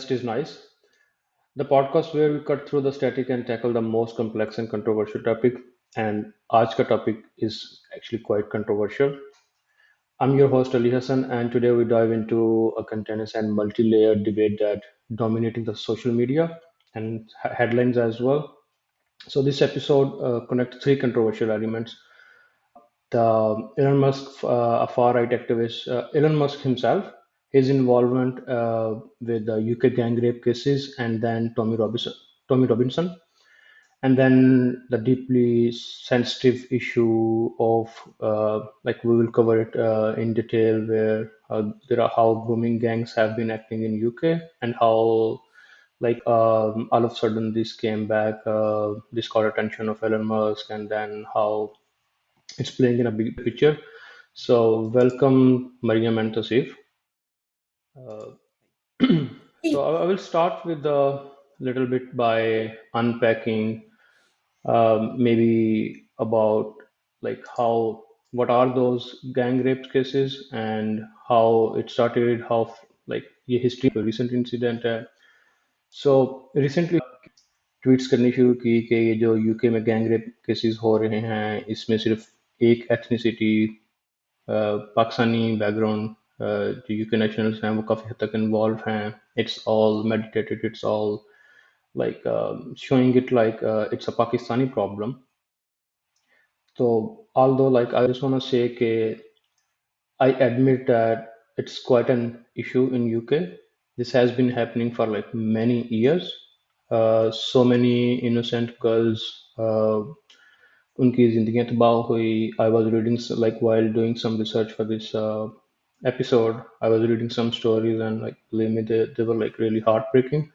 Rest is Nice, the podcast where we cut through the static and tackle the most complex and controversial topic. And आज का topic is actually quite controversial. I'm your host Ali Hassan, and today we dive into a contentious and multi-layered debate that dominating the social media and headlines as well. So this episode connects three controversial elements: the Elon Musk, a far-right activist, Elon Musk himself, his involvement with the UK gang rape cases, and then Tommy Robinson, and then the deeply sensitive issue of like we will cover it in detail, where there are how grooming gangs have been acting in UK and how all of a sudden this came back, this caught attention of Elon Musk, and then how it's playing in a big picture. So, welcome, Mariam and Tasif. Uh, so, I will start with a little bit by unpacking maybe about like how what are those gang rape cases and how it started, how like ये history of a recent incident है. So recently tweets करनी शुरू की कि ये जो UK में gang rape cases हो रहे हैं इसमें सिर्फ एक एथनिसिटी पाकिस्तानी बैकग्राउंड जो यूके नेशनल्स हैं वो काफ़ी हद तक इन्वॉल्व हैं. It's all meditated, it's all like showing it like it's a Pakistani problem. So although like I just want to say that I admit that it's quite an issue in UK. This has been happening for like many years. So many innocent girls, उनकी जिंदगियां तबाह हुई. I was reading like while doing some research for this episode, I was reading some stories and like believe me, they were like really heartbreaking.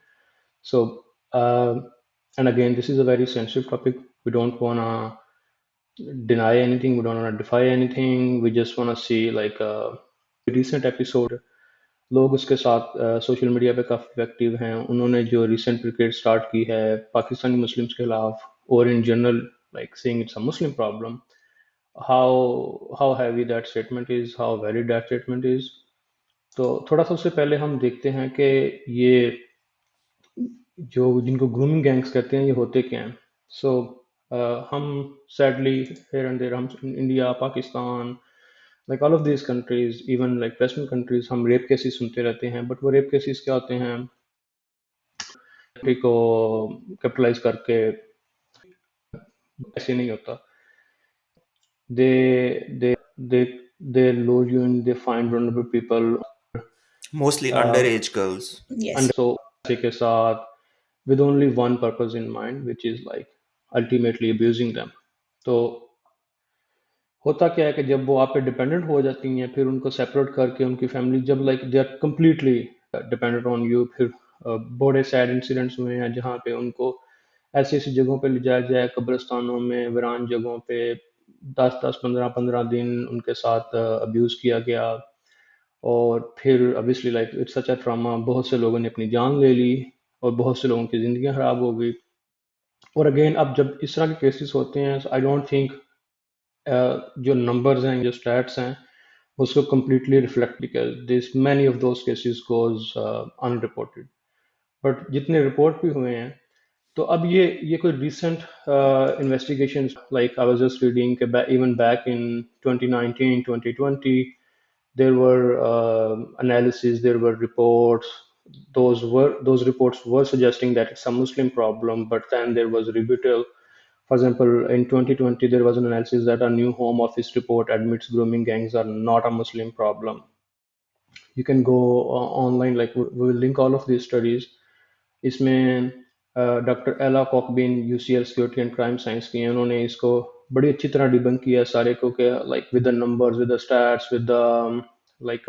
So, and again, this is a very sensitive topic. We don't want to deny anything. We don't want to defy anything. We just want to see like a recent episode. लोग उसके साथ social media पे काफ़ी active हैं. उन्होंने जो recent cricket start की है पाकिस्तानी मुस्लिम्स के खिलाफ और in general like saying it's a Muslim problem, how heavy that statement is, how valid that statement is. तो थोड़ा सा उससे पहले हम देखते हैं कि ये जो जिनको ग्रूमिंग गैंग्स कहते हैं ये होते क्या हैं. सो हम सैडली हेयर एंड देयर हम India Pakistan like all of this countries even like western countries हम रेप केसेस सुनते रहते हैं. बट वो रेप केसेस क्या होते हैं को कैपिटलाइज करके ऐसे नहीं होता. दे दे दे दे lure you in, they find vulnerable people Mostly underage girls. and so के साथ with only one purpose in mind, which is like ultimately abusing them. तो होता क्या है कि जब वो आप पे डिपेंडेंट हो जाती हैं फिर उनको सेपरेट करके उनकी फैमिली जब like they are completely dependent on you. फिर बड़े सैड इंसिडेंट्स हुए हैं जहाँ पे उनको ऐसी ऐसी जगहों पे ले जाया जाए, कब्रिस्तानों में, वीरान जगहों पे 10-10, 15-15 दिन उनके साथ अब्यूज़ किया गया. और फिर obviously like it's such a trauma. बहुत से लोगों ने अपनी जान ले ली और बहुत से लोगों की ज़िंदगियां ख़राब हो गई. और अगेन अब जब इस तरह के केसेस होते हैं आई डोंट थिंक जो नंबर्स हैं जो स्टैट्स हैं उसको completely reflect because this many of those cases goes unreported. But जितने रिपोर्ट भी हुए हैं तो अब ये कोई recent investigation like I was just reading even back in 2019 2020 there were analyses, there were reports. Those reports were suggesting that it's a Muslim problem, but then there was rebuttal. For example, in 2020, there was an analysis that a new Home Office report admits grooming gangs are not a Muslim problem. You can go online, like we will link all of these studies. इसमें doctor Ella Cockbain UCL security and crime science की हैं. उन्होंने इसको बड़ी अच्छी तरह debunk किया है सारे को कि like with the numbers, with the stats, with the like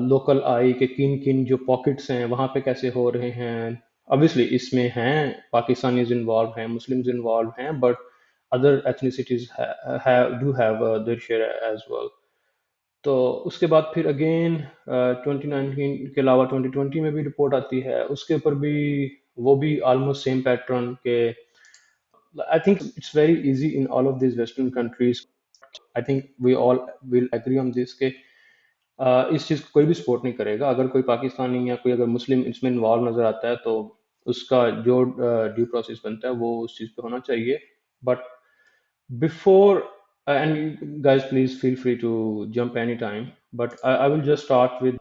local आई के किन किन जो पॉकेट्स हैं वहाँ पे कैसे हो रहे हैं. ऑब्वियसली इसमें हैं पाकिस्तानीज इन्वॉल्व हैं, मुस्लिम्स इन्वॉल्व हैं, but other ethnicities do have their share as well. तो उसके बाद फिर अगेन 2019 के अलावा 2020 में भी रिपोर्ट आती है. उसके ऊपर भी वो भी ऑलमोस्ट सेम पैटर्न के. I think it's very easy in all of this western countries. I think we all will agree on this के इस चीज़ को कोई भी सपोर्ट नहीं करेगा। अगर कोई पाकिस्तानी या कोई अगर मुस्लिम इसमें इन्वॉल्व नज़र आता है तो उसका जो ड्यू प्रोसेस बनता है वो उस चीज़ पे होना चाहिए। But before end guys please feel free to jump any time, but I will just start with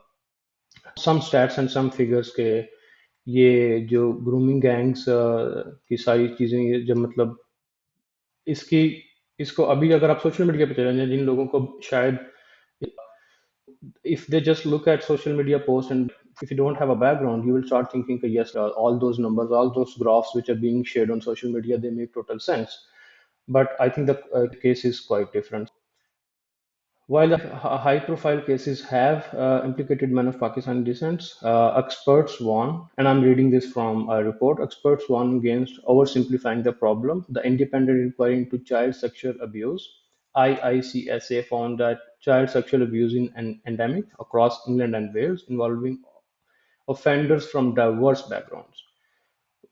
some stats and some figures के ये जो ग्रूमिंग गैंग्स की सारी चीज़ें ये जब मतलब इसकी इसको अभी अगर आप सोशल मीडिया पे चले जाएं, जिन लोगों को शायद if they just look at social media posts and if you don't have a background you will start thinking that yes, all those numbers, all those graphs which are being shared on social media, they make total sense. But I think the case is quite different. While the high profile cases have implicated men of Pakistani descent, experts warn, and I'm reading this from a report, experts warn against oversimplifying the problem. The independent inquiry into child sexual abuse, IICSA, found that child sexual abuse is an endemic across England and Wales, involving offenders from diverse backgrounds.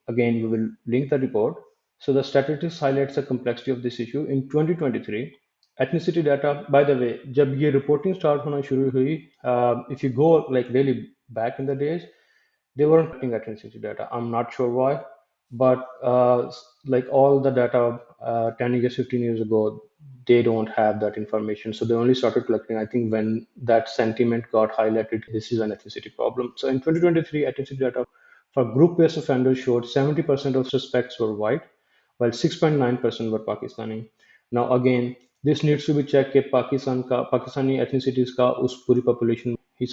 Again, we will link the report. So the statistics highlights the complexity of this issue. In 2023, ethnicity data, by the way, जब ये reporting start होना शुरू हुई, if you go like really back in the days, they weren't collecting ethnicity data. I'm not sure why, but like all the data 10 years, 15 years ago, they don't have that information. So they only started collecting, I think, when that sentiment got highlighted, this is an ethnicity problem. So in 2023, ethnicity data for group-based offenders showed 70% of suspects were white, while 6.9% were Pakistani. Now again, this needs to be checked कि Pakistani ethnicities का उस पूरी population में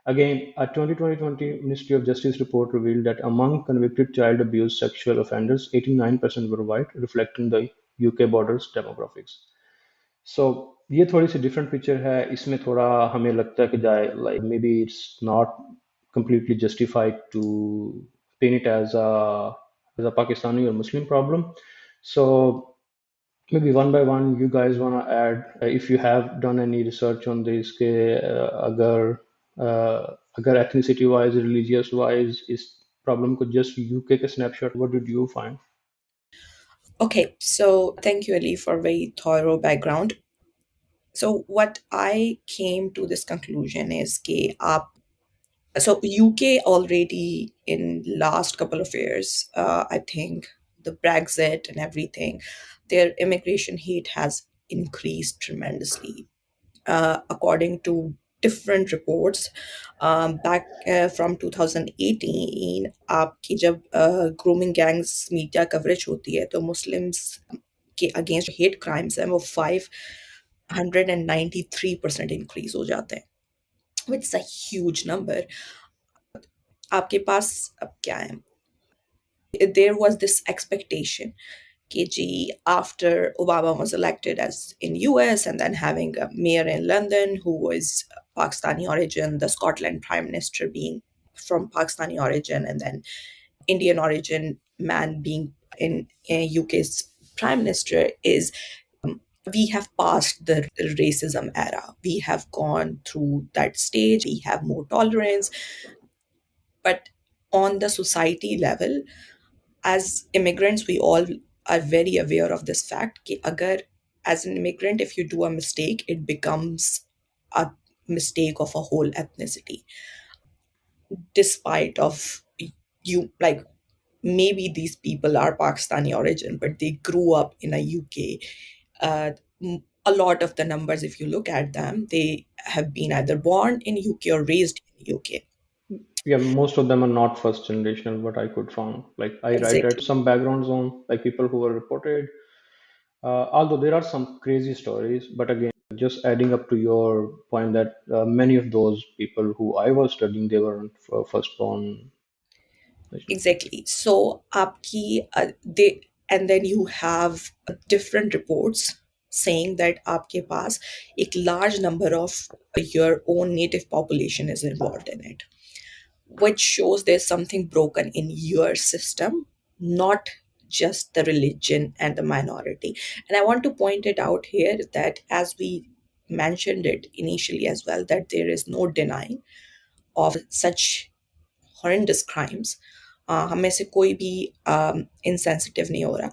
Again, a 2020 Ministry of Justice report revealed that among convicted child abuse sexual offenders, 89% were white, reflecting the UK borders demographics. So ये थोड़ी सी different picture है, इसमें थोड़ा हमें लगता है कि जाए like maybe it's not completely justified to paint it as a Pakistani or Muslim problem. So maybe one by one you guys want to add if you have done any research on this के अगर ethnicity wise religious wise इस problem को just UK के snapshot what did you find? Okay, so thank you, Ali, for a very thorough background. So what I came to this conclusion is कि आप so UK already in last couple of years, I think the Brexit and everything, their immigration hate has increased tremendously. According to different reports, back from 2018, आपकी जब grooming gangs media coverage होती है तो Muslims के against hate crimes हैं वो 593% increase हो जाते हैं, which is a huge number. आपके पास अब क्या है? There was this expectation KG after Obama was elected as in US and then having a mayor in London who was Pakistani origin, the Scotland Prime Minister being from Pakistani origin, and then Indian origin man being in UK's Prime Minister is we have passed the racism era. We have gone through that stage. We have more tolerance. But on the society level, as immigrants, we all are very aware of this fact कि अगर as an immigrant, if you do a mistake, it becomes a mistake of a whole ethnicity. Despite of you, like maybe these people are Pakistani origin, but they grew up in a UK. A lot of the numbers, if you look at them, they have been either born in UK or raised in UK. Yeah, most of them are not first generational what I could find. Like I read Exactly. some backgrounds on like people who were reported, although there are some crazy stories, but again just adding up to your point that many of those people who I was studying they weren't first born. Exactly. So, आपकी they and then you have different reports saying that आपके पास एक large number of your own native population is involved in it, which shows there's something broken in your system, not just the religion and the minority. And I want to point it out here that as we mentioned it initially as well, that there is no denying of such horrendous crimes. हम में से कोई भी insensitive नहीं हो रहा.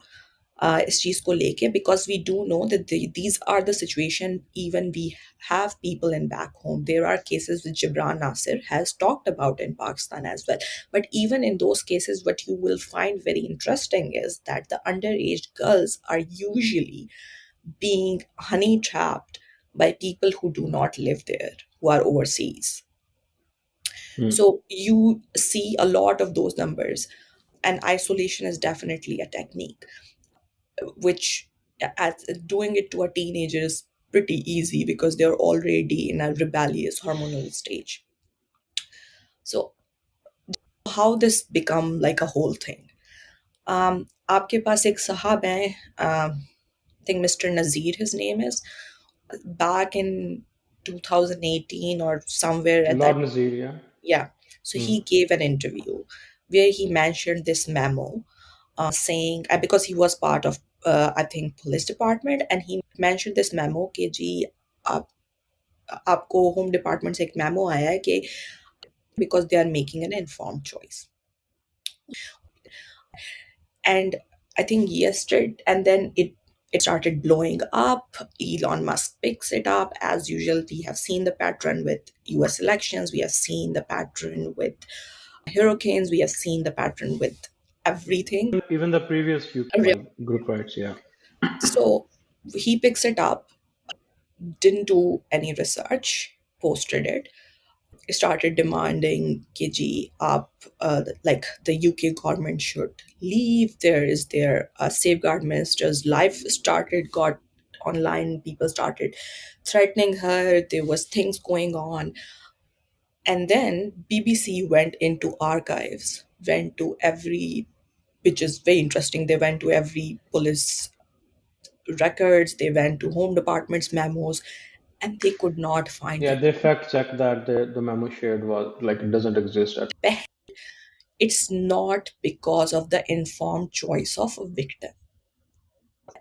इस चीज़ को लेके, because we do know that these are the situation even we have people in back home. There are cases which Jibran Nasir has talked about in Pakistan as well. But even in those cases, what you will find very interesting is that the underage girls are usually being honey trapped by people who do not live there, who are overseas. Hmm. So you see a lot of those numbers, and isolation is definitely a technique, which at doing it to a teenager is pretty easy because they're already in a rebellious hormonal stage. So how this become like a whole thing? आपके पास एक साहब हैं, I think Mr. Nazir, his name is, back in 2018 or somewhere at that. Lord Nazir, yeah. Yeah. So Hmm. he gave an interview where he mentioned this memo, saying, because he was part of, I think, police department, and he mentioned this memo कि जी आप आपको home department से एक memo आया है कि because they are making an informed choice. And I think yesterday, and then it started blowing up. Elon Musk picks it up as usual. We have seen the pattern with US elections, we have seen the pattern with hurricanes, we have seen the pattern with everything. Even the previous like group rights, yeah. So he picks it up, didn't do any research, posted it, started demanding KG up, like the UK government should leave. There is their safeguard minister's life started, got online, people started threatening her, there was things going on. And then BBC went into archives, went to every, which is very interesting, they went to every police records, they went to home department's memos, and they could not find Yeah, it. they fact checked that the memo shared was like it doesn't exist at. It's not because of the informed choice of a victim.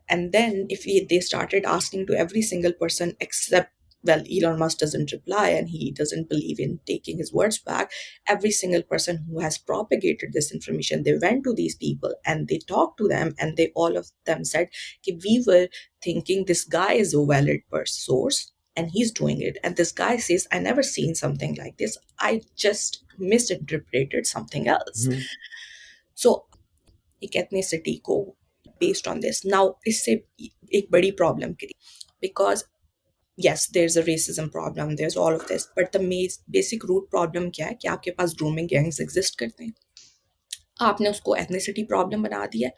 And then if they started asking to every single person except, well, Elon Musk doesn't reply and he doesn't believe in taking his words back. Every single person who has propagated this information, they went to these people and they talked to them, and they all of them said, "Ki we were thinking this guy is a valid source and he's doing it. And this guy says, I never seen something like this. I just misinterpreted something else." Mhm. So एक ethnicity को based on this. Now इससे एक बड़ी problem because yes, there's a racism problem, there's all of this, but the basic root problem क्या है कि आपके पास grooming gangs exist करते हैं. आपने उसको ethnicity problem बना दिया है.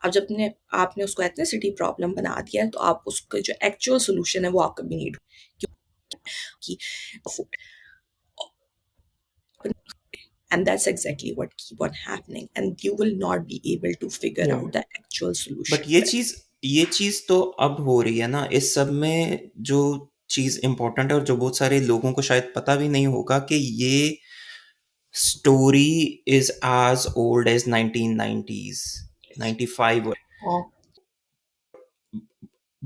अब जब आपने उसको ethnicity problem बना दिया है, तो आप उसका जो actual solution है वो आप कभी नहीं ढूंढ कि, and that's exactly what keep on happening, and you will not be able to figure Yeah. out the actual but solution. ये चीज तो अब हो रही है ना इस सब में। जो चीज इंपॉर्टेंट है और जो बहुत सारे लोगों को शायद पता भी नहीं होगा कि ये story is as old as 1990s 95। Oh,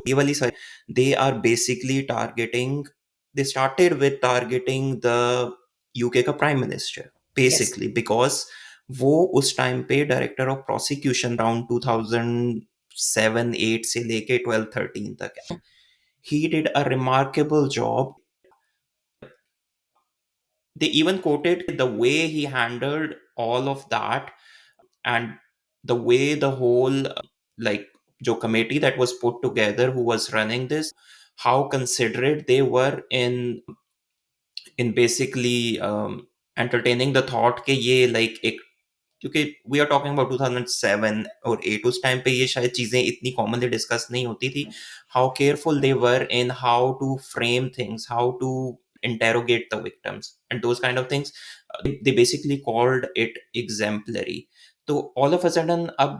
ये वाली सारी they are basically targeting, they started with targeting the UK का prime minister yes. Basically because वो उस टाइम पे डायरेक्टर ऑफ प्रोसिक्यूशन राउंड 2007-8 से लेके 12-13 तक। he did a remarkable job. They even quoted the way he handled all of that, and the way the whole like jo committee that was put together who was running this, how considerate they were in basically entertaining the thought कि ये like एक, क्योंकि we are talking about 2007 और 8, उस time पे ये शायद चीज़ें इतनी कॉमनली डिस्कस नहीं होती थी। How careful they were in how to frame things, how to interrogate the victims and those kind of things. They basically called it exemplary. तो all of a sudden अब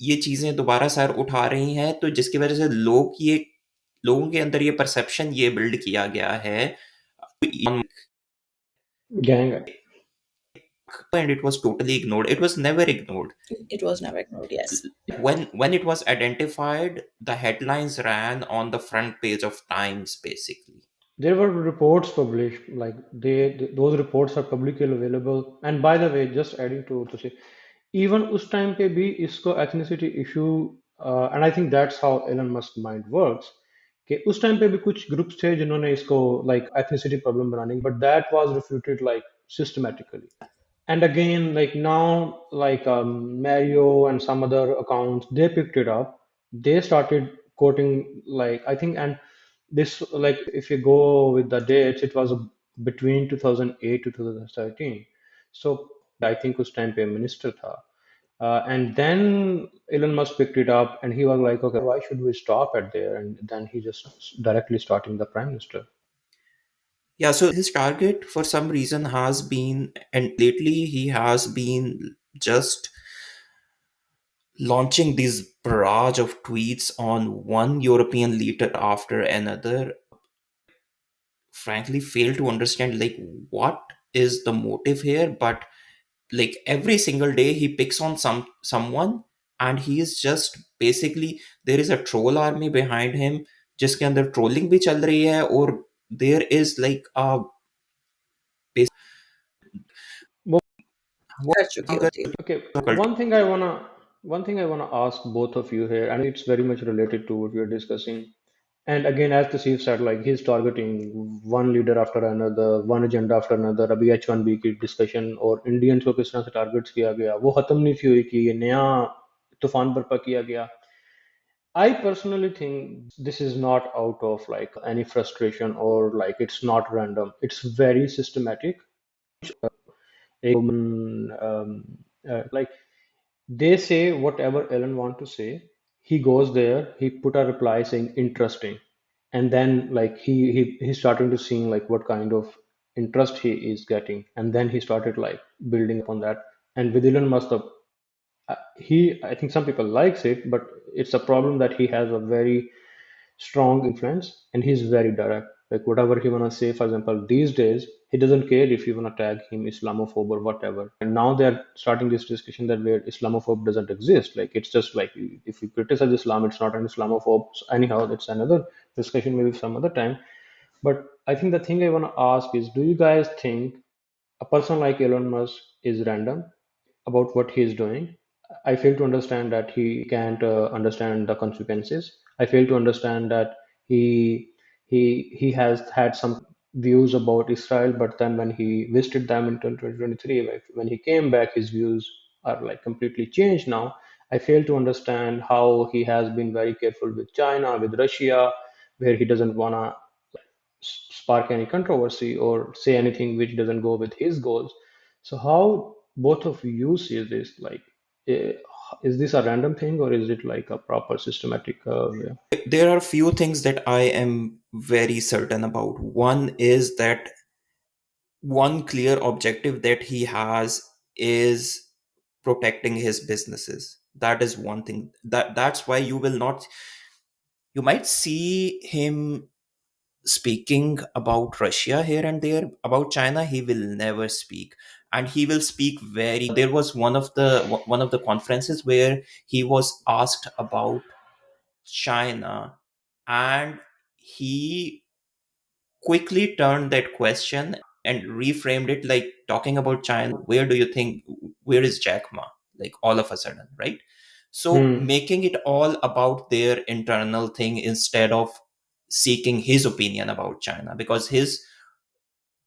ये चीज़ें दोबारा सर उठा रही हैं, तो जिसकी वजह से लोगों के अंदर ये परसेप्शन ये बिल्ड किया गया है, Gang. and it was totally ignored. It was never ignored. It was never ignored, yes. When it was identified, the headlines ran on the front page of Times basically. There were reports published, like those reports are publicly available. And by the way, just adding to say, even उस time पे भी इसको ethnicity issue and I think that's how Elon Musk mind works कि उस time पे भी कुछ groups थे जिन्होंने इसको लाइक एथनिसिटी प्रॉब्लम बनाने, but that was refuted like systematically. And again, like now, like Mario and some other accounts, they picked it up. They started quoting, like I think, and this, like if you go with the dates, it was between 2008 to 2013. So I think उस time पे minister था. And then Elon Musk picked it up, and he was like, okay, why should we stop at there? And then he just directly starting the prime minister. Yeah, so his target for some reason has been, and lately he has been just launching these barrage of tweets on one European leader after another. Frankly, fail to understand like what is the motive here, but like every single day he picks on someone, and he is just basically, there is a troll army behind him जिसके अंदर trolling भी चल रही है, और there is like a Well, वो कर चुके अगर होते हैं. okay, cult- one thing I wanna ask both of you here, and it's very much related to what we are discussing. And again, as the chief said, like he's targeting one leader after another, one agenda after another. अभी H1B की discussion और Indians को किस तरह से targets किया गया, वो खत्म नहीं थी हुई कि ये नया तूफान बर्पा किया गया. I personally think this is not out of like any frustration or like it's not random. It's very systematic. A woman, like they say whatever Ellen want to say. He goes there. He put a reply saying interesting, and then like he's starting to seeing like what kind of interest he is getting, and then he started like building upon that. And with Elon Musk, he I think some people likes it, but it's a problem that he has a very strong influence and he's very direct. Like whatever he wanna say, for example, these days he doesn't care if you wanna tag him Islamophobe or whatever. And now they're starting this discussion that where Islamophobe doesn't exist. Like it's just like if you criticize Islam, it's not an Islamophobe. So anyhow, that's another discussion maybe some other time. But I think the thing I wanna ask is, do you guys think a person like Elon Musk is random about what he is doing? I fail to understand that he can't understand the consequences. I fail to understand that he has had some views about Israel, but then when he visited them in 2023, like, when he came back, his views are like completely changed now. I fail to understand how he has been very careful with China, with Russia, where he doesn't wanna spark any controversy or say anything which doesn't go with his goals. So how both of you see this? Like, eh, is this a random thing or is it like a proper systematic way? there are few things that I am very certain about. One is that one clear objective that he has is protecting his businesses. That is one thing. That's why you will not, you might see him speaking about Russia here and there. About China he will never speak, and he will speak very. There was one of the conferences where he was asked about China, and he quickly turned that question and reframed it like talking about China. Where do you think, where is Jack Ma? Like all of a sudden, right? So Hmm. making it all about their internal thing instead of seeking his opinion about China, because his,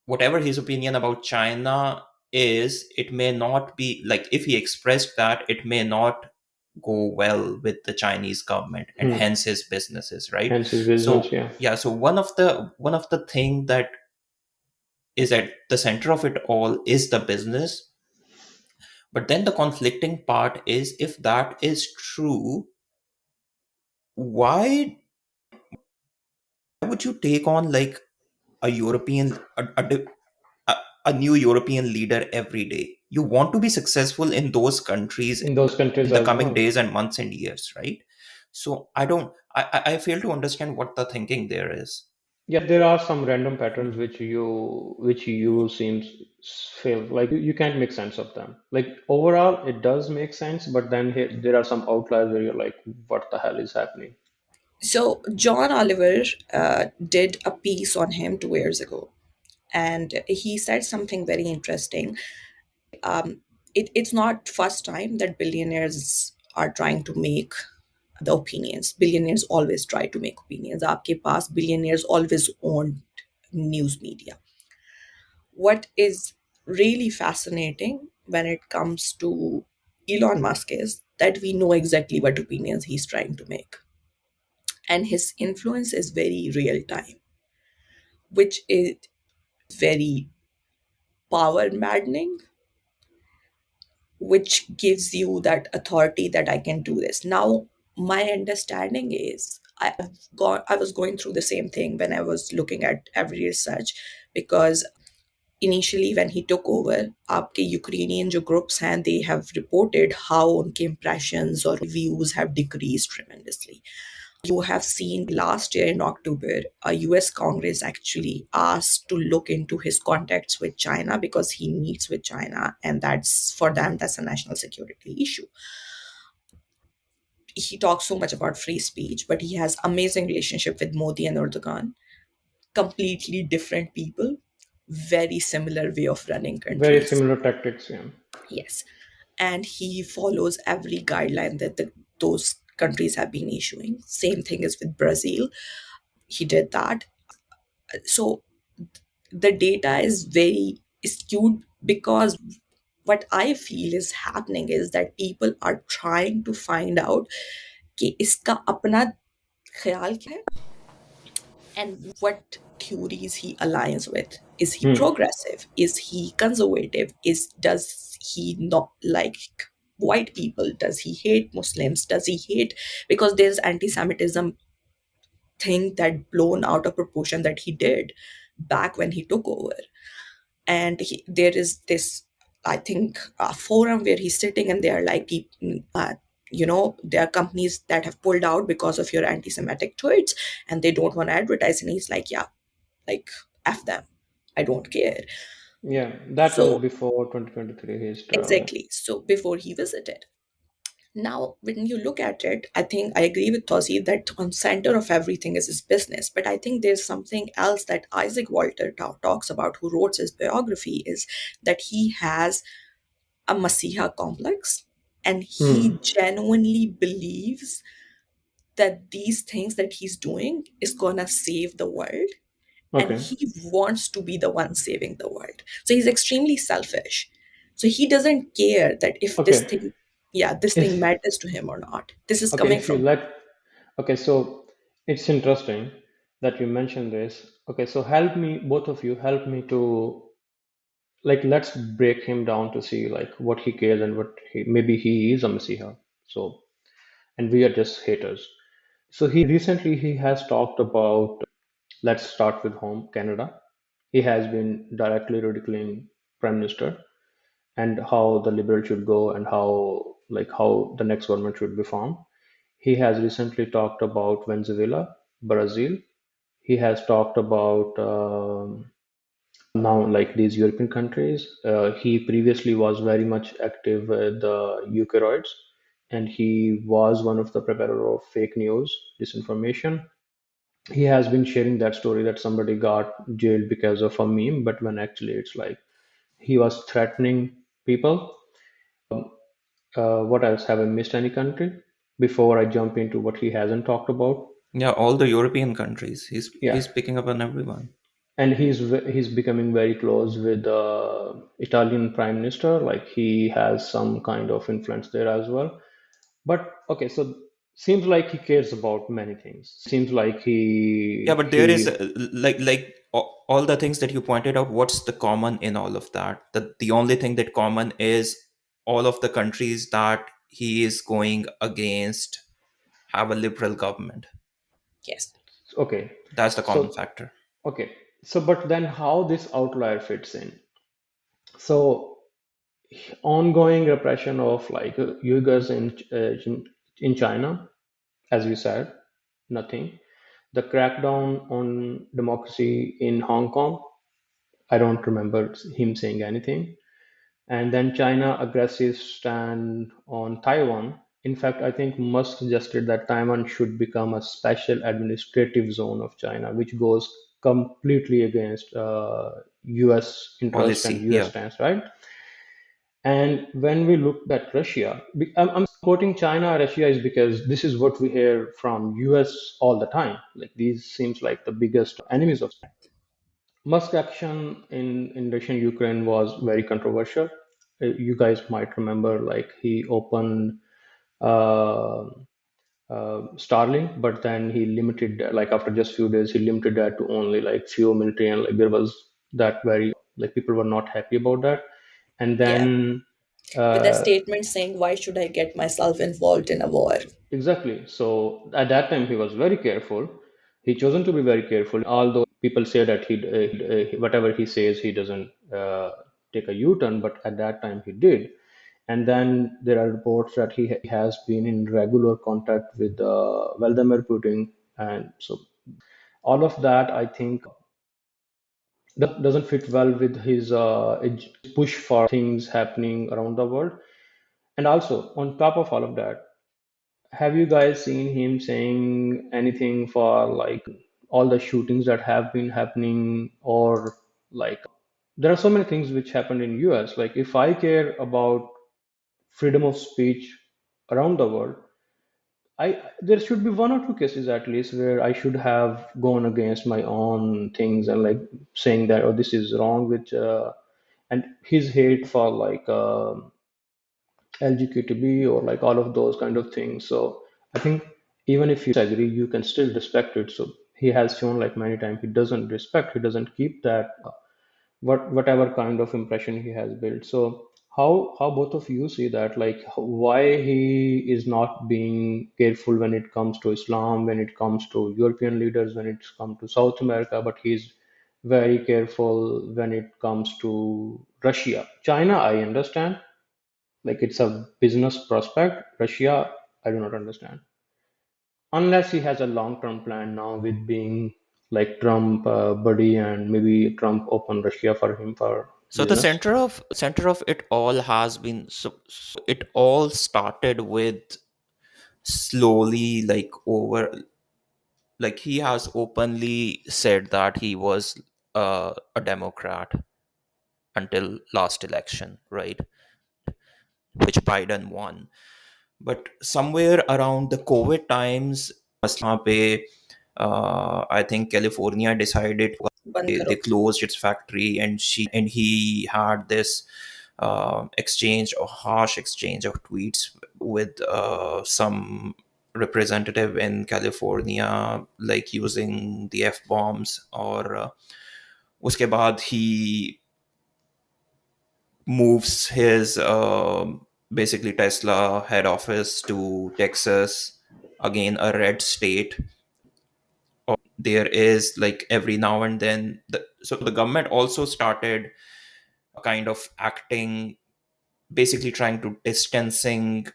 whatever his opinion about China is, it may not be like, if he expressed that, it may not go well with the Chinese government, and Hmm. hence his businesses, right? Hence his business, So yeah. yeah, so one of the thing that is at the center of it all is the business. But then the conflicting part is, if that is true, why would you take on like a European, a new European leader every day? You want to be successful in those countries In those countries in the as coming well. days and months and years, right? So I don't, I fail to understand what the thinking there is. Yeah, there are some random patterns which you seems fail. Like you can't make sense of them. Like overall, it does make sense, but then there are some outliers where you're like, what the hell is happening? So John Oliver did a piece on him 2 years ago, and he said something very interesting. It's not first time that billionaires are trying to make the opinions. Billionaires always try to make opinions. आपके पास billionaires always own news media. What is really fascinating when it comes to Elon Musk is that we know exactly what opinions he's trying to make. And his influence is very real time, which is very power maddening, which gives you that authority that I can do this. Now, my understanding is I was going through the same thing when I was looking at every research, because initially when he took over, आपके Ukrainian जो groups हैं, they have reported how उनके impressions or views have decreased tremendously. You have seen last year in October, a US Congress actually asked to look into his contacts with China because he meets with China, and that's for them, that's a national security issue. He talks so much about free speech, but he has amazing relationship with Modi and Erdogan. Completely different people, very similar way of running Very countries. similar tactics, yeah. Yes. And he follows every guideline that those countries have been issuing. Same thing is with Brazil. He did that. So the data is very skewed, because what I feel is happening is that people are trying to find out कि इसका अपना ख्याल क्या है and what theories he aligns with. Is he Hmm. progressive? Is he conservative? Does he not like white people? Does he hate Muslims? Does he hate, because there's anti-Semitism thing that blown out of proportion that he did back when he took over. And there is this, I think, forum where he's sitting and they are like, there are companies that have pulled out because of your anti-Semitic tweets and they don't want to advertise. And he's like, yeah, like F them. I don't care. Yeah, that was So before 2023, his term. exactly. So before he visited. Now, when you look at it, I think I agree with Tosi that on center of everything is his business. But I think there's something else that Isaac Walter talks about, who wrote his biography, is that he has a Masiha complex, and he Hmm. genuinely believes that these things that he's doing is gonna save the world, and Okay. he wants to be the one saving the world. So he's extremely selfish. So he doesn't care that if this Okay. thing, yeah, this thing If matters to him or not. This is okay, coming if you from him. let okay, so it's interesting that you mentioned this. Okay, so help me, both of you, help me to like let's break him down to see like what he cares and what he maybe he is a Messiah. So and we are just haters. So he has talked about let's start with home, Canada. He has been directly ridiculing Prime Minister and how the liberal should go and how the next government should be formed. He has recently talked about Venezuela, Brazil. He has talked about now like these European countries. He previously was very much active with the Eucharoids, and he was one of the preparer of fake news, disinformation. He has been sharing that story that somebody got jailed because of a meme, but when actually it's like he was threatening people. What else? Have I missed any country before I jump into what he hasn't talked about? Yeah, all the European countries. Yeah, He's picking up on everyone. and he's becoming very close with the Italian Prime Minister. Like he has some kind of influence there as well. But okay, so seems like he cares about many things. Seems like Yeah, he but there is he all the things that you pointed out. What's the common in all of that? The only thing that common is all of the countries that he is going against have a liberal government. Yes. okay. That's the common So factor. okay, so but then how this outlier fits in? So ongoing repression of like Uyghurs in China, as you said, nothing. The crackdown on democracy in Hong Kong, I don't remember him saying anything. And then China aggressive stand on Taiwan. In fact, I think Musk suggested that Taiwan should become a special administrative zone of China, which goes completely against U.S. interest and Policy, U.S. yeah. stance, right? And when we look at Russia, I'm quoting China, Russia is because this is what we hear from US all the time. Like these seems like the biggest enemies of Musk action in Russian Ukraine was very controversial. You guys might remember, like he opened uh, Starlink, but then he limited, like after just few days, he limited that to only like few military, and like there was that very like people were not happy about that. And Yeah. then With that uh, statement saying, why should I get myself involved in a war? exactly. So at that time, he was very careful. He chosen to be very careful, although people say that whatever he says, he doesn't take a U-turn. But at that time, he did. And then there are reports that he has been in regular contact with Vladimir Putin, and so all of that, I think, that doesn't fit well with his push for things happening around the world. And also, on top of all of that, have you guys seen him saying anything for like all the shootings that have been happening, or like there are so many things which happened in US. Like if I care about freedom of speech around the world, I there should be one or two cases at least where I should have gone against my own things and like saying that, oh, this is wrong with and his hate for like LGBTB or like all of those kind of things. So I think even if you disagree, you can still respect it. So he has shown like many times he doesn't respect, he doesn't keep that whatever kind of impression he has built. So how both of you see that, like why he is not being careful when it comes to Islam, when it comes to European leaders, when it comes to South America, but he's very careful when it comes to Russia. China, I understand, like it's a business prospect. Russia, I do not understand. Unless he has a long-term plan now with being like Trump buddy, and maybe Trump open Russia for him for So the business. center of it all has been, so it all started with slowly, like over, like he has openly said that he was a Democrat until last election, right? Which Biden won. But somewhere around the COVID times, वहाँ पे, I think California decided बंद they करो. closed its factory, and he had this exchange, or harsh exchange of tweets with some representative in California, like using the F bombs, or उसके बाद he moves his basically Tesla head office to Texas, again a red state. There is like every now and then, so the government also started kind of acting, basically trying to distancing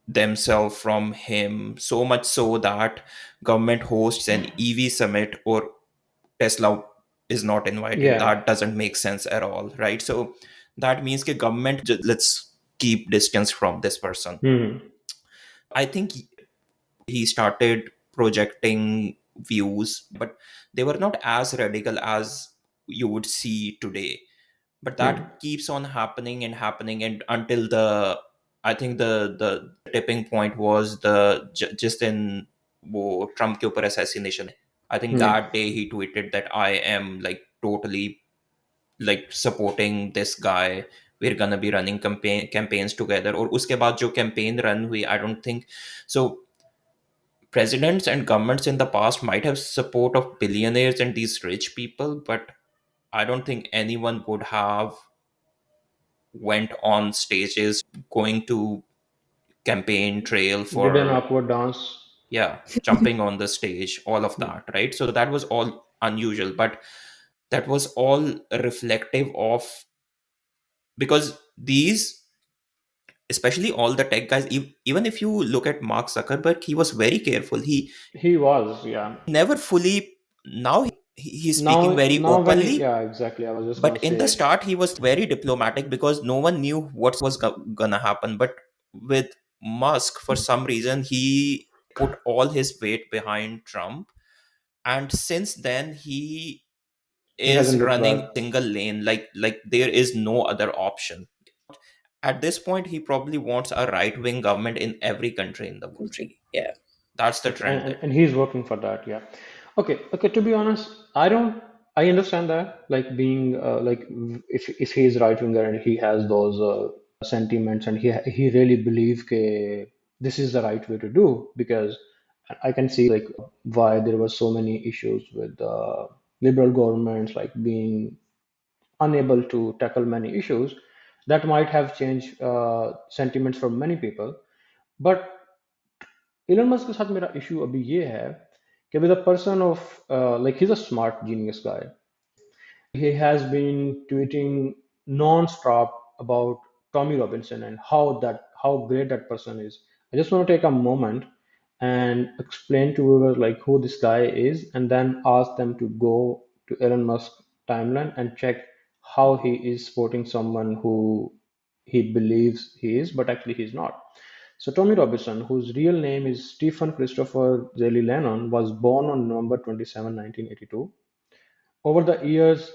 themselves from him, so much so that government hosts an EV summit, or Tesla is not invited. Yeah. That doesn't make sense at all, right? So that means the government let's keep distance from this person. Hmm. I think he started projecting views, but they were not as radical as you would see today. But Hmm. that keeps on happening and happening, and until the, I think the tipping point was just in वो Trump के ऊपर assassination. I think Hmm. that day he tweeted that I am like totally like supporting this guy. We're gonna be running campaigns together. और उसके बाद जो campaign run हुई, I don't think so. Presidents and governments in the past might have support of billionaires and these rich people, but I don't think anyone would have went on stages going to campaign trail Did an for, awkward dance. yeah, jumping on the stage, all of Hmm. that, right? So that was all unusual, but that was all reflective of, because these, especially all the tech guys, even if you look at Mark Zuckerberg, he was very careful. He He was, yeah. never fully, now he's speaking Now, very now when he, openly, yeah, exactly. I was just but gonna in the say, start he was very diplomatic because no one knew what was gonna happen. But with Musk, for some reason, he put all his weight behind Trump, and since then he he hasn't is looked running back. single lane, like there is no other option. At this point, he probably wants a right wing government in every country in the world. country. Yeah. That's the Okay, trend there. and he's working for that, yeah. Okay. To be honest, I don't. I understand that, like being if he's right winger and he has those sentiments and he really believes that this is the right way to do, because I can see like why there were so many issues with liberal governments like being unable to tackle many issues that might have changed sentiments from many people. But Elon Musk के साथ मेरा issue अभी ये है कि with a person of like he's a smart genius guy. He has been tweeting non-stop about Tommy Robinson and how great that person is. I just want to take a moment and explain to viewers like who this guy is, and then ask them to go to Elon Musk timeline and check how he is supporting someone who he believes he is, but actually he's not. So Tommy Robinson, whose real name is Stephen Christopher Zelly Lennon, was born on November 27, 1982. Over the years,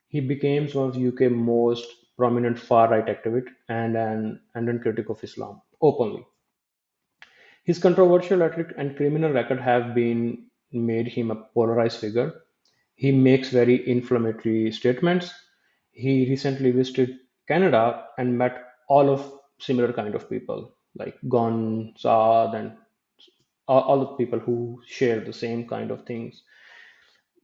he became one of the UK's most prominent far-right activist and an ardent critic of Islam, openly. His controversial rhetoric and criminal record have been made him a polarized figure. He makes very inflammatory statements. He recently visited Canada and met all of similar kind of people like Gon, Saad, and all the people who share the same kind of things.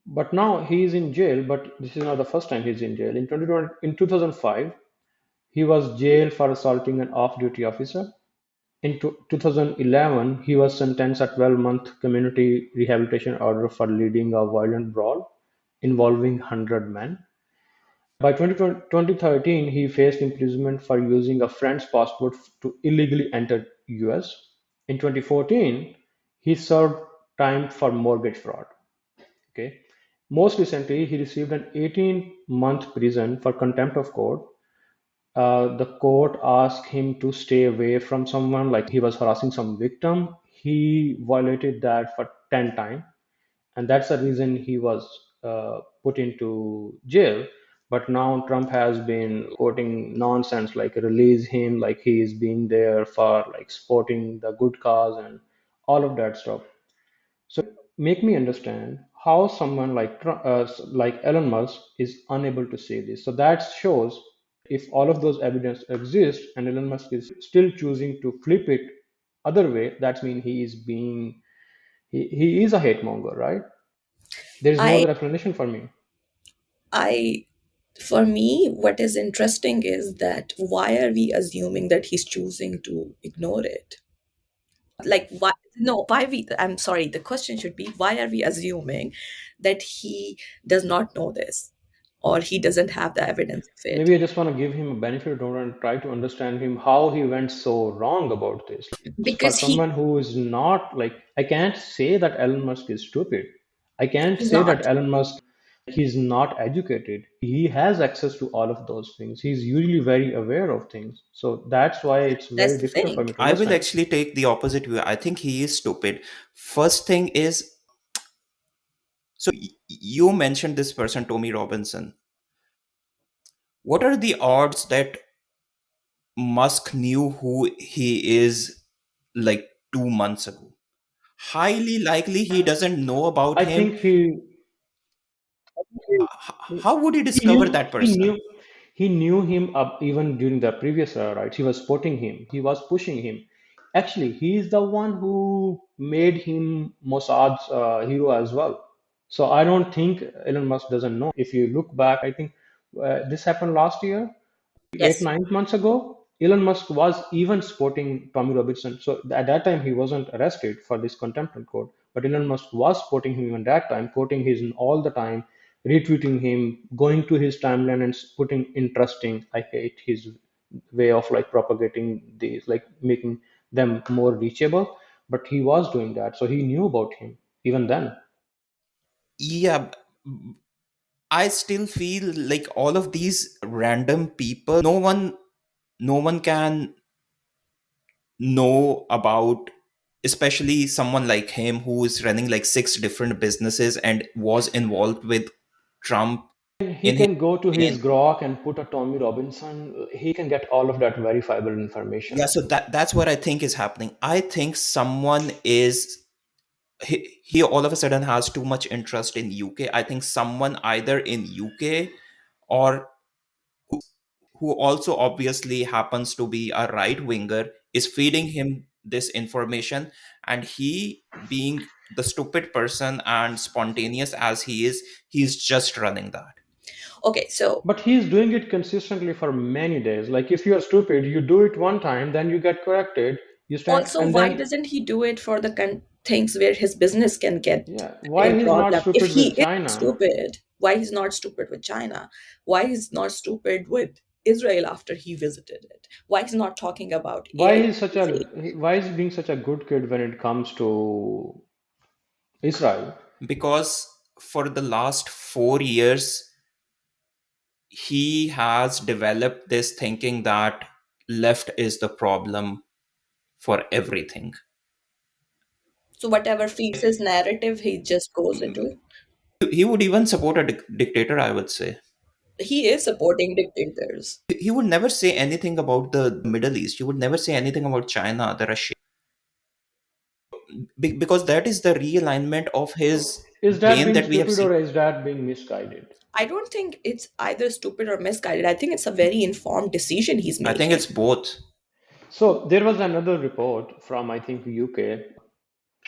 But now he is in jail. But this is not the first time he's in jail. In 2005, he was jailed for assaulting an off-duty officer. In 2011, he was sentenced a 12-month community rehabilitation order for leading a violent brawl involving 100 men. By 2013, he faced imprisonment for using a friend's passport to illegally enter US. In 2014, he served time for mortgage fraud. Okay. Most recently, he received an 18-month prison for contempt of court. The court asked him to stay away from someone, like he was harassing some victim. He violated that for 10 times, and that's the reason he was put into jail. But now Trump has been quoting nonsense like release him, like he is being there for like supporting the good cause and all of that stuff. So make me understand how someone like like Elon Musk is unable to say this. So that shows if all of those evidence exist and Elon Musk is still choosing to flip it other way, that means he is a hate monger, right? There is no I other explanation for me. I for me, what is interesting is that why are we assuming that he's choosing to ignore it? Like, why? No, why we? I'm sorry. The question should be, why are we assuming that he does not know this, or he doesn't have the evidence of it? Maybe I just want to give him a benefit of doubt and try to understand him how he went so wrong about this. For Because someone who is not like, I can't say that Elon Musk is stupid. I can't he's say not. that Elon Musk he's not educated. He has access to all of those things. He's usually very aware of things. So that's why it's That's very the difficult for thing. me to I will understand. actually take the opposite view. I think he is stupid. First thing is, so you mentioned this person, Tommy Robinson. What are the odds that Musk knew who he is like 2 months ago? Highly likely he doesn't know about I him. think How would he he discover knew that he person? knew he knew him up even during the previous rights. He was supporting him. He was pushing him. Actually, he is the one who made him Mossad's hero as well. So I don't think Elon Musk doesn't know. If you look back, I think this happened last year, eight, Yes, 9 months ago. Elon Musk was even supporting Tommy Robinson. So at that time, he wasn't arrested for this contempt of court. But Elon Musk was supporting him even that time, quoting his all the time, retweeting him, going to his timeline and putting interesting. I hate his way of like propagating these, like making them more reachable. But he was doing that, so he knew about him even then. Yeah, I still feel like all of these random people, no one can know about, especially someone like him who is running like six different businesses and was involved with Trump. He in his can go to opinion. his grok and put a Tommy Robinson. He can get all of that verifiable Yeah, information. so that's what I think is happening. I think someone is he all of a sudden has too much interest in UK. I think someone either in UK or who also obviously happens to be a right winger is feeding him this information, and he being the stupid person and spontaneous as he is, he's just running that. Okay, so But he's doing it consistently for many days. Like if you're stupid, you do it one time, then you get corrected. You stand, also, and why then doesn't he do it for the things where his business can get yeah, why in he's not problem? If stupid with he is China? stupid, why he's not stupid with China? Why he's not stupid with Israel after he visited it? Why he's not talking about Why AI he's such a policy? why is he being such a good kid when it comes to Israel? Because for the last 4 years he has developed this thinking that left is the problem for everything. So whatever feeds his narrative, he just goes into it. He would even support a dictator, I would say. He is supporting dictators. He would never say anything about the Middle East. He would never say anything about China, the Russia, because that is the realignment of his Is that brain being that we have stupid seen. or is that being misguided? I don't think it's either stupid or misguided. I think it's a very informed decision he's I think making. it's both. So there was another report from I think UK.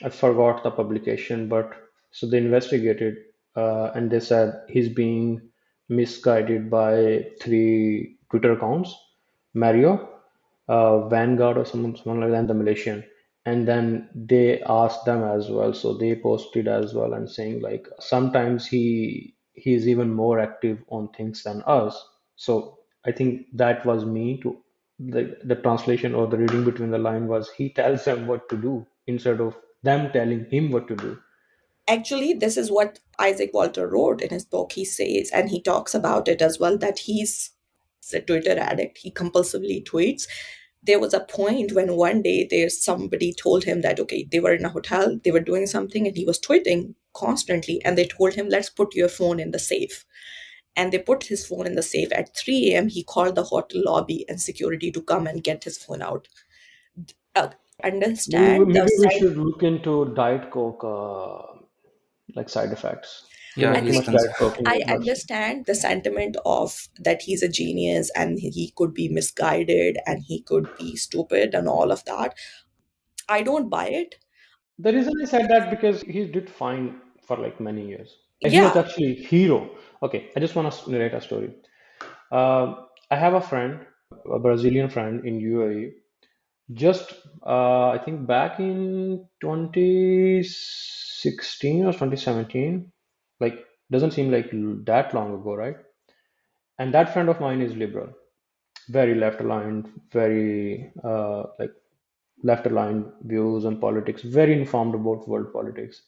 I forgot the publication, but so they investigated and they said he's being misguided by three Twitter accounts, Mario, Vanguard or someone like that, and the Malaysian. And then they asked them as well, so they posted as well and saying like sometimes he's even more active on things than us. So I think that was me to the translation or the reading between the line was he tells them what to do instead of them telling him what to do. Actually, this is what Isaac Walter wrote in his book. He says, and he talks about it as well, that he's a Twitter addict. He compulsively tweets. There was a point when one day there's somebody told him that, okay, they were in a hotel, they were doing something, and he was tweeting constantly. And they told him, let's put your phone in the safe. And they put his phone in the safe at 3 a.m. He called the hotel lobby and security to come and get his phone out. Uh, understand the Maybe we should look into Diet Coke like side effects. Too Yeah, I much, too he's think much Diet concerned. Coke I bloods. understand the sentiment of that he's a genius and he could be misguided and he could be stupid and all of that. I don't buy it. The reason I said that because he did fine for like many years. He Yeah, was actually hero. Okay, I just want to narrate a story. I have a friend, a Brazilian friend in UAE. Just I think back in 2016 or 2017, like doesn't seem like that long ago, right? And that friend of mine is liberal, very left aligned, very like left aligned views on politics, very informed about world politics.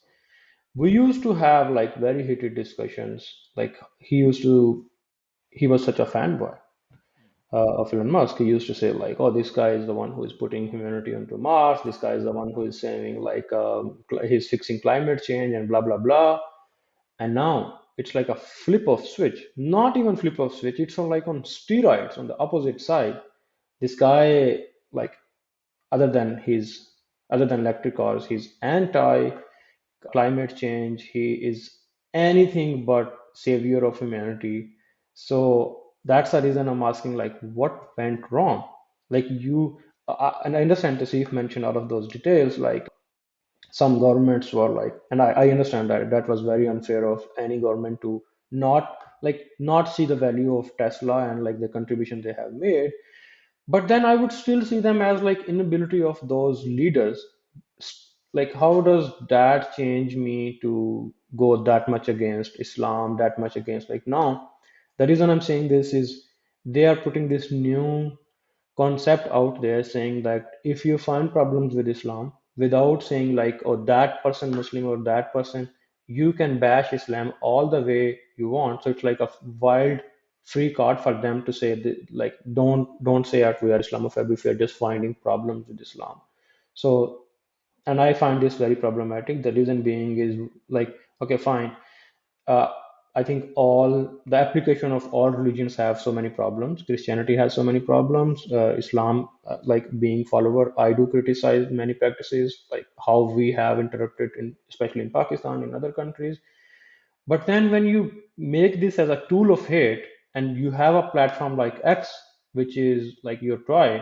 We used to have like very heated discussions. Like he was such a fanboy of Elon Musk. He used to say like, "Oh, this guy is the one who is putting humanity onto Mars. This guy is the one who is saying like he's fixing climate change and blah blah blah." And now it's like a flip of switch. Not even flip of switch. It's on like on steroids on the opposite side. This guy like other than his other than electric cars, he's anti climate change. He is anything but savior of humanity. So that's the reason I'm asking, like, what went wrong? Like and I understand the chief mentioned all of those details. Like some governments were like, and I understand that that was very unfair of any government to not see the value of Tesla and like the contribution they have made, but then I would still see them as like inability of those leaders. Like how does that change me to go that much against Islam, that much against like now? The reason I'm saying this is they are putting this new concept out there saying that if you find problems with Islam without saying like, oh, that person Muslim or that person, you can bash Islam all the way you want. So it's like a wild free card for them to say that, like, don't say that we are Islamophobic if you're just finding problems with Islam. So, and I find this very problematic. The reason being is like, okay, fine. I think all the application of all religions have so many problems. Christianity has so many problems. Islam, like being follower, I do criticize many practices, like how we have interrupted in, especially in Pakistan, in other countries. But then when you make this as a tool of hate, and you have a platform like X, which is like your toy,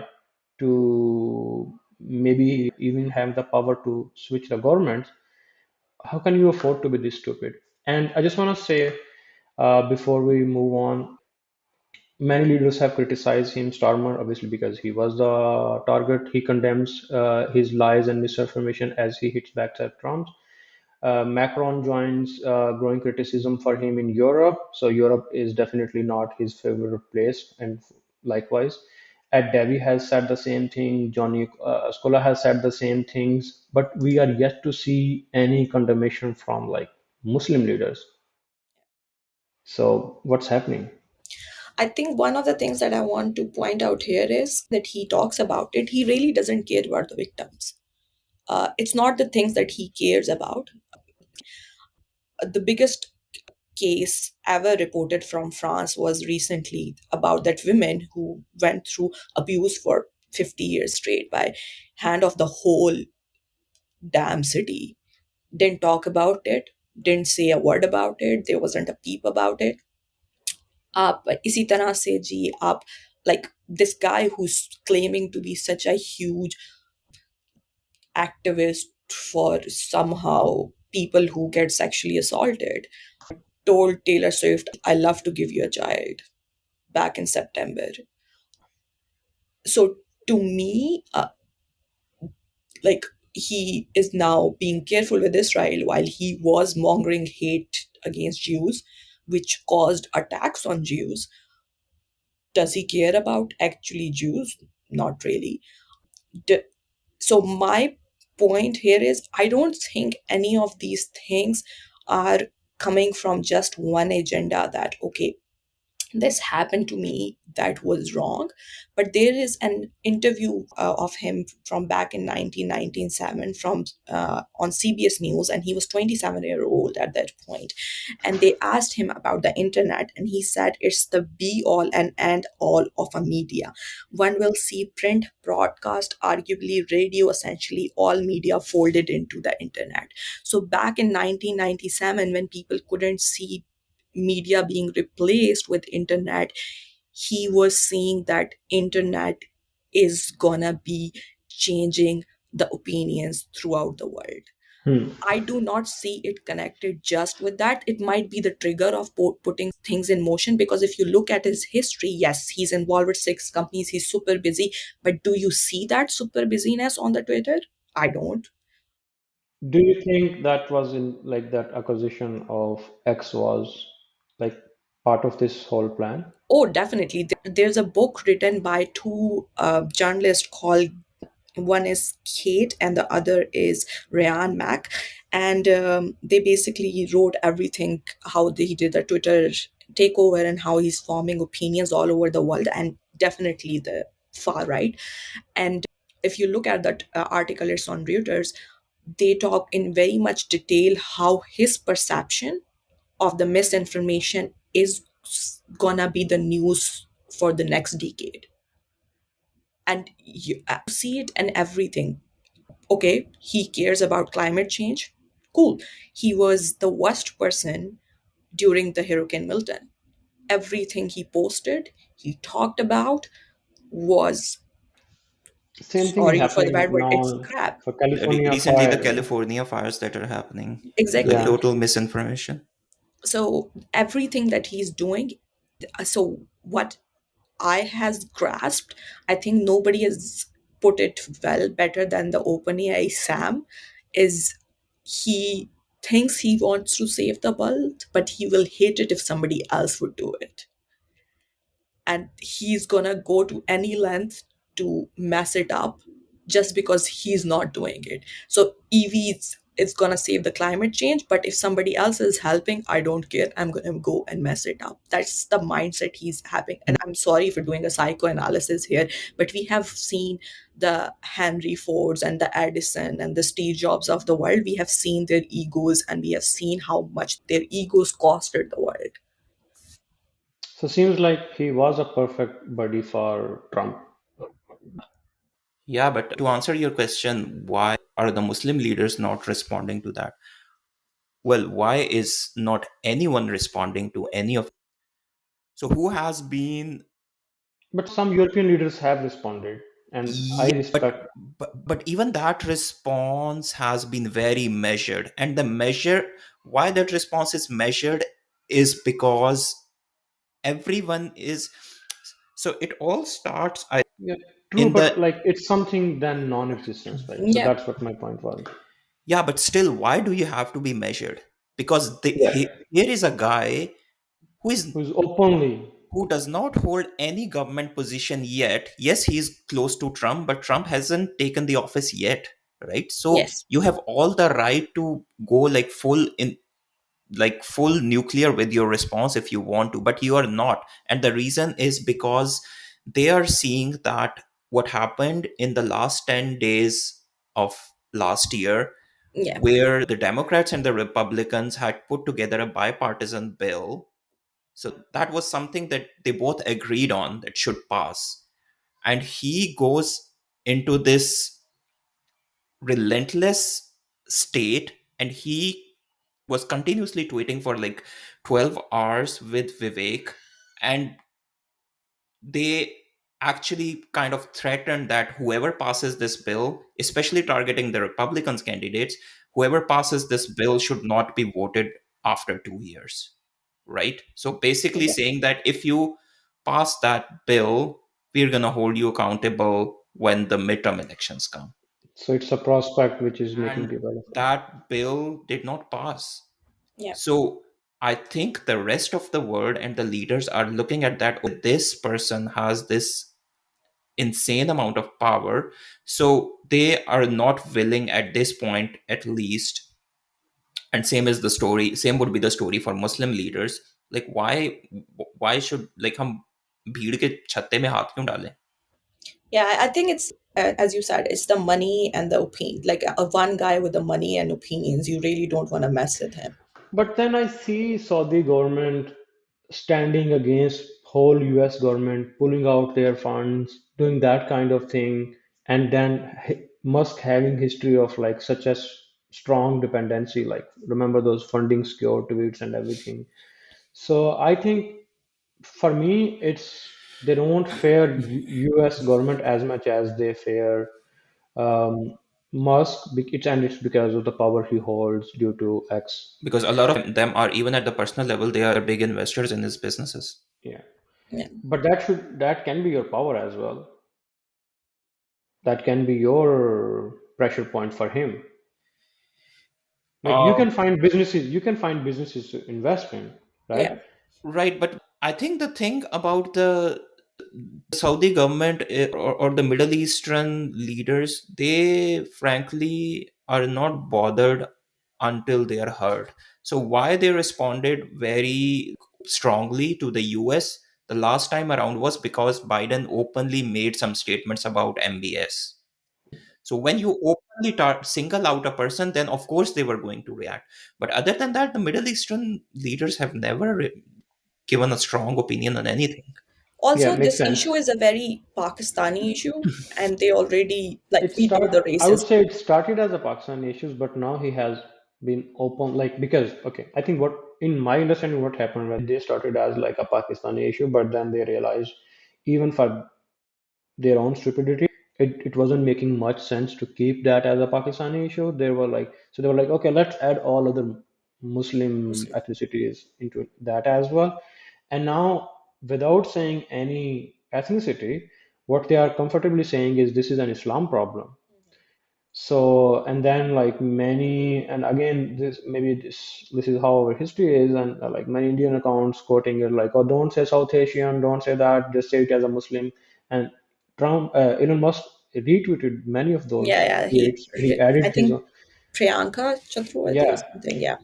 to maybe even have the power to switch the governments, how can you afford to be this stupid? And I just want to say, before we move on, many leaders have criticized him, Starmer, obviously because he was the target. He condemns his lies and misinformation as he hits back at Trump. Macron joins growing criticism for him in Europe. So Europe is definitely not his favorite place, and likewise, Ed Davey has said the same thing. Johnny Scola has said the same things, but we are yet to see any condemnation from like Muslim leaders. So what's happening? I think one of the things that I want to point out here is that he talks about it. He really doesn't care about the victims. It's not the things that he cares about. The biggest case ever reported from France was recently about that women who went through abuse for 50 years straight by hand of the whole damn city. Didn't talk about it, didn't say a word about it, there wasn't a peep about it. आप इसी तरह से जी आप like this guy who's claiming to be such a huge activist for somehow people who get sexually assaulted told Taylor Swift, I love to give you a child back in September. So to me, like he is now being careful with Israel while he was mongering hate against Jews, which caused attacks on Jews. Does he care about actually Jews? Not really. D- So my point here is I don't think any of these things are coming from just one agenda that okay, this happened to me, that was wrong. But there is an interview of him from back in 1997 from on CBS News, and he was 27-year old at that point, and they asked him about the internet, and he said it's the be all and end all of a media. One will see print, broadcast, arguably radio, essentially all media folded into the internet. So back in 1997, when people couldn't see media being replaced with internet, he was seeing that internet is gonna be changing the opinions throughout the world. Hmm. I do not see it connected just with that. It might be the trigger of putting things in motion, because if you look at his history, yes, he's involved with 6 companies, he's super busy, but do you see that super busyness on the Twitter? I don't. Do you think that was in like that acquisition of X was like part of this whole plan? Oh, definitely. There's a book written by two journalists called, one is Kate and the other is Rayan Mack. And they basically wrote everything, how he did the Twitter takeover and how he's forming opinions all over the world, and definitely the far right. And if you look at that article, it's on Reuters, they talk in very much detail how his perception of the misinformation is gonna be the news for the next decade. And you see it and everything. Okay, he cares about climate change. Cool. He was the worst person during the Hurricane Milton. Everything he posted, he talked about was, Same thing is sorry for the happening bad word, it's now crap. for California Recently, the fire. Yeah. California fires that are happening, like Exactly. Yeah. total misinformation. So everything that he's doing, so what I has grasped, I think nobody has put it well better than the OpenAI Sam, is he thinks he wants to save the world, but he will hate it if somebody else would do it. And he's gonna go to any length to mess it up just because he's not doing it. So EVs it's gonna save the climate change, but if somebody else is helping, I don't care. I'm gonna go and mess it up. That's the mindset he's having. And I'm sorry for doing a psychoanalysis here, but we have seen the Henry Fords and the Edison and the Steve Jobs of the world. We have seen their egos, and we have seen how much their egos costed the world. So seems like he was a perfect buddy for Trump. Yeah, but to answer your question, why are the Muslim leaders not responding to that? Well, why is not anyone responding to any of? So who has been? But some European leaders have responded, and I Yeah, respect. but even that response has been very measured, and the measure why that response is measured is because everyone is. So it all starts Yeah, true, in but the. like it's something than non-existence, right? So Yeah. that's what my point was. Yeah, but still, why do you have to be measured? Because Yeah, here is a guy who is who's openly. who does not hold any government position yet. Yes, he is close to Trump, but Trump hasn't taken the office yet, right? So Yes. you have all the right to go like full nuclear with your response if you want to, but you are not. And the reason is because they are seeing that what happened in the last 10 days of last year, Yeah. where the Democrats and the Republicans had put together a bipartisan bill. So that was something that they both agreed on that should pass. And he goes into this relentless state, and he was continuously tweeting for like 12 hours with Vivek. And they actually kind of threatened that whoever passes this bill, especially targeting the Republicans candidates, whoever passes this bill should not be voted after 2 years, right? So basically Yeah. saying that if you pass that bill, we're going to hold you accountable when the midterm elections come. So it's a prospect which is making And people afraid. that bill did not pass. Yeah. So I think the rest of the world and the leaders are looking at that. Oh, this person has this insane amount of power. So they are not willing at this point, at least. And same would be the story for Muslim leaders. Like why should like हम भीड़ के छत्ते में हाथ क्यों डालें? Yeah, I think it's as you said, it's the money and the opinion. Like one guy with the money and opinions, you really don't want to mess with him. But then I see Saudi government standing against whole US government, pulling out their funds, doing that kind of thing, and then Musk having history of like such a strong dependency, like remember those funding secure tweets and everything. So I think for me, it's they don't fear US government as much as they fear um, Musk. It's because of the power he holds due to X. Because a lot of them are, even at the personal level, they are big investors in his businesses. Yeah. Yeah. But that can be your power as well. That can be your pressure point for him. Like Uh, you can find businesses to invest in, right? Yeah. right, but I think the thing about the Saudi government or the Middle Eastern leaders, they frankly are not bothered until they are hurt. So why they responded very strongly to the US the last time around was because Biden openly made some statements about MBS. So when you openly single out a person, then of course they were going to react. But other than that, the Middle Eastern leaders have never given a strong opinion on anything. Yeah, Also, makes this sense. issue is a very Pakistani issue, and they already, like, It we know start. the I would racism. say it started as a Pakistan issues, but now he has been open. Like because okay, I think what in my understanding what happened was they started as like a Pakistani issue, but then they realized even for their own stupidity, it wasn't making much sense to keep that as a Pakistani issue. They were like, okay, let's add all other Muslim Muslim. ethnicities into that as well. And now, without saying any ethnicity, what they are comfortably saying is this is an Islam problem. So, and then like many, and again, this is how our history is, and like many Indian accounts quoting it like, oh, don't say South Asian, don't say that, just say it as a Muslim. And Elon Musk retweeted many of those Yeah, yeah. He, tweets. He I added his think own. Priyanka Chaturvedi or Yeah. something. Yeah.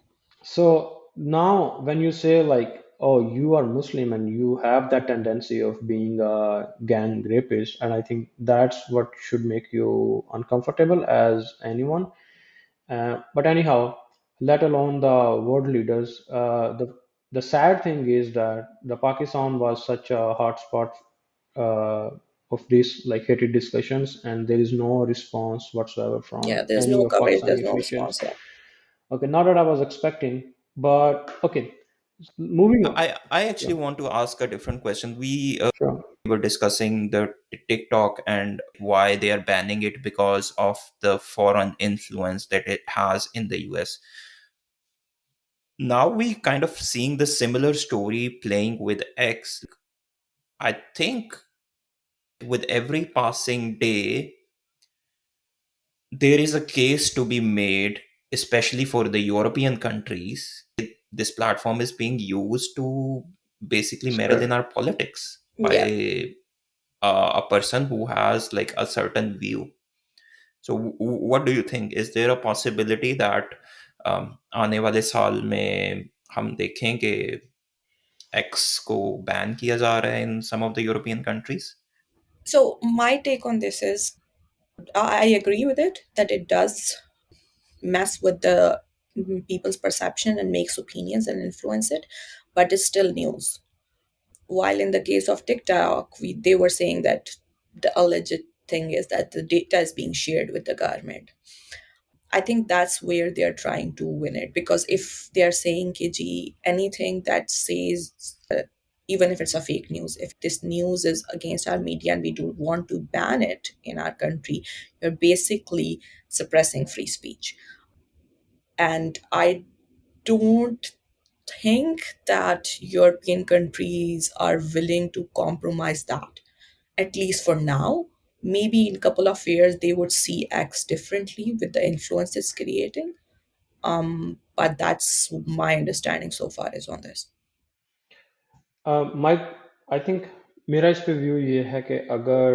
So now, when you say like, oh, you are Muslim and you have that tendency of being a gang rapist, and I think that's what should make you uncomfortable as anyone. But anyhow, let alone the world leaders, the sad thing is that the Pakistan was such a hotspot uh, of these like heated discussions, and there is no response whatsoever from Yeah, there's any no of coverage, Pakistani there's no officials. response. Yeah. Okay, not that I was expecting, but okay, moving on. I Yeah, actually want to ask a different question. We sure. were discussing the TikTok and why they are banning it because of the foreign influence that it has in the US. Now we kind of seeing the similar story playing with X. I think with every passing day, there is a case to be made, especially for the European countries. This platform is being used to basically meddle in Spread. our politics Yeah. by a person who has like a certain view. So, what do you think? Is there a possibility that आने वाले साल में हम देखें कि X को ban किया जा रहा है in some of the European countries? So my take on this is I agree with it that it does mess with the people's perception and makes opinions and influence it, but it's still news. While in the case of TikTok, they were saying that the alleged thing is that the data is being shared with the government. I think that's where they're trying to win it, because if they're saying KG anything that says, even if it's a fake news, if this news is against our media and we do want to ban it in our country, you're basically suppressing free speech. And I don't think that European countries are willing to compromise that, at least for now. Maybe in a couple of years they would see X differently with the influence it's creating. But that's my understanding so far is on this. Mike I think मेरा इस पे view ये है कि अगर